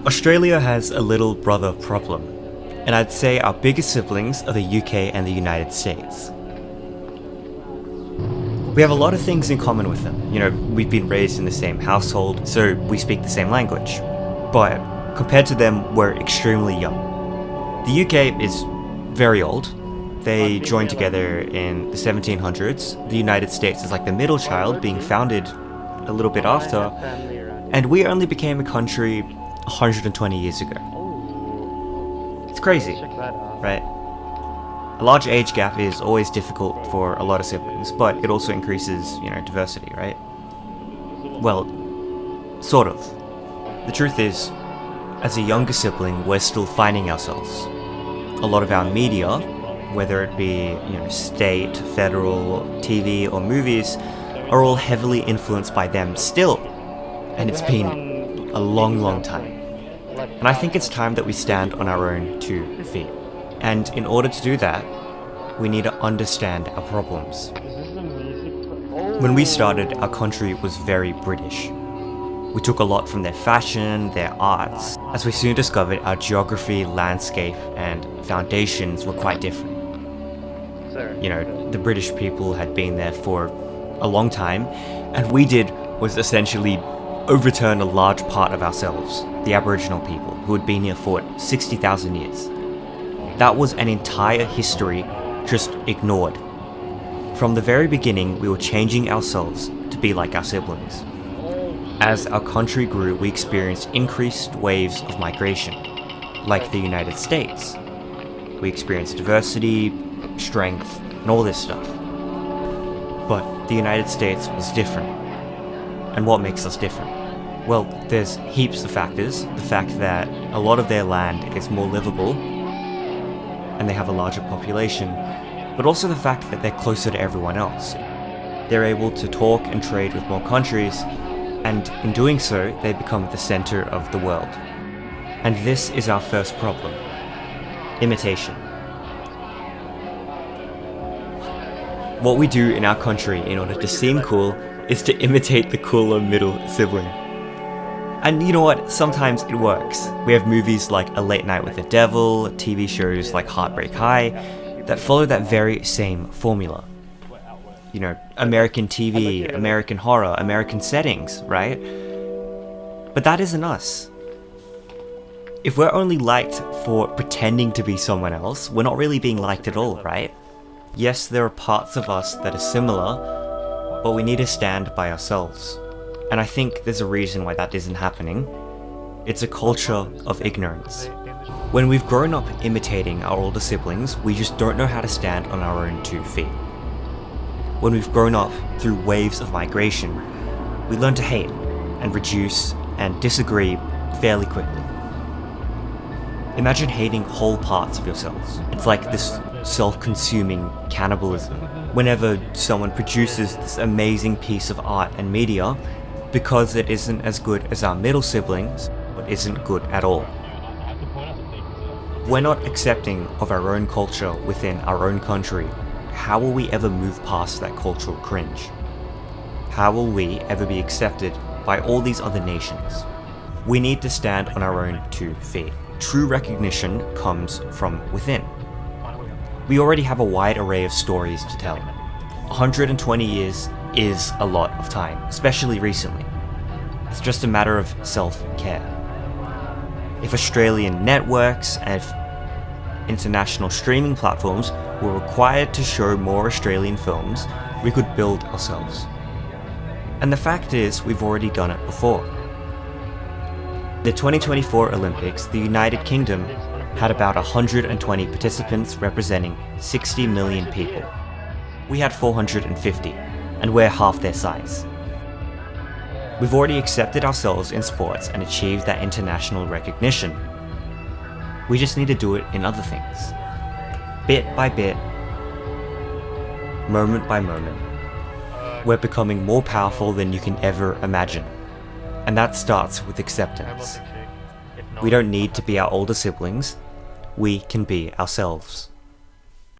Australia has a little brother problem, and I'd say our biggest siblings are the UK and the United States. We have a lot of things in common with them. We've been raised in the same household, so we speak the same language. But compared to them, we're extremely young. The UK is very old. They joined together in the 1700s. The United States is like the middle child, being founded a little bit after, and we only became a country 120 years ago. It's crazy, right? A large age gap is always difficult for a lot of siblings, but it also increases, diversity, right? Well, sort of. The truth is, as a younger sibling, we're still finding ourselves. A lot of our media, whether it be, state, federal, TV, or movies, are all heavily influenced by them still. And it's been a long, long time. And I think it's time that we stand on our own 2 feet. And in order to do that, we need to understand our problems. When we started, our country was very British. We took a lot from their fashion, their arts. As we soon discovered, our geography, landscape, and foundations were quite different. The British people had been there for a long time, and we did was essentially overturn a large part of ourselves, the Aboriginal people, who had been here for 60,000 years. That was an entire history just ignored. From the very beginning, we were changing ourselves to be like our siblings. As our country grew, we experienced increased waves of migration, like the United States. We experienced diversity, strength, and all this stuff. But the United States was different. And what makes us different? Well, there's heaps of factors. The fact that a lot of their land is more livable, and they have a larger population, but also the fact that they're closer to everyone else. They're able to talk and trade with more countries, and in doing so, they become the center of the world. And this is our first problem: imitation. What we do in our country in order to seem cool is to imitate the cooler middle sibling. And you know what? Sometimes it works. We have movies like A Late Night with the Devil, TV shows like Heartbreak High, that follow that very same formula. American TV, American horror, American settings, right? But that isn't us. If we're only liked for pretending to be someone else, we're not really being liked at all, right? Yes, there are parts of us that are similar, but we need to stand by ourselves. And I think there's a reason why that isn't happening. It's a culture of ignorance. When we've grown up imitating our older siblings, we just don't know how to stand on our own 2 feet. When we've grown up through waves of migration, we learn to hate and reduce and disagree fairly quickly. Imagine hating whole parts of yourselves. It's like this self-consuming cannibalism. Whenever someone produces this amazing piece of art and media, because it isn't as good as our middle siblings, it isn't good at all. We're not accepting of our own culture within our own country. How will we ever move past that cultural cringe? How will we ever be accepted by all these other nations? We need to stand on our own 2 feet. True recognition comes from within. We already have a wide array of stories to tell. 120 years is a lot of time, especially recently. It's just a matter of self-care. If Australian networks and if international streaming platforms were required to show more Australian films, we could build ourselves. And the fact is, we've already done it before. The 2024 Olympics, the United Kingdom had about 120 participants representing 60 million people. We had 450, and we're half their size. We've already accepted ourselves in sports and achieved that international recognition. We just need to do it in other things. Bit by bit, moment by moment. We're becoming more powerful than you can ever imagine. And that starts with acceptance. We don't need to be our older siblings. We can be ourselves.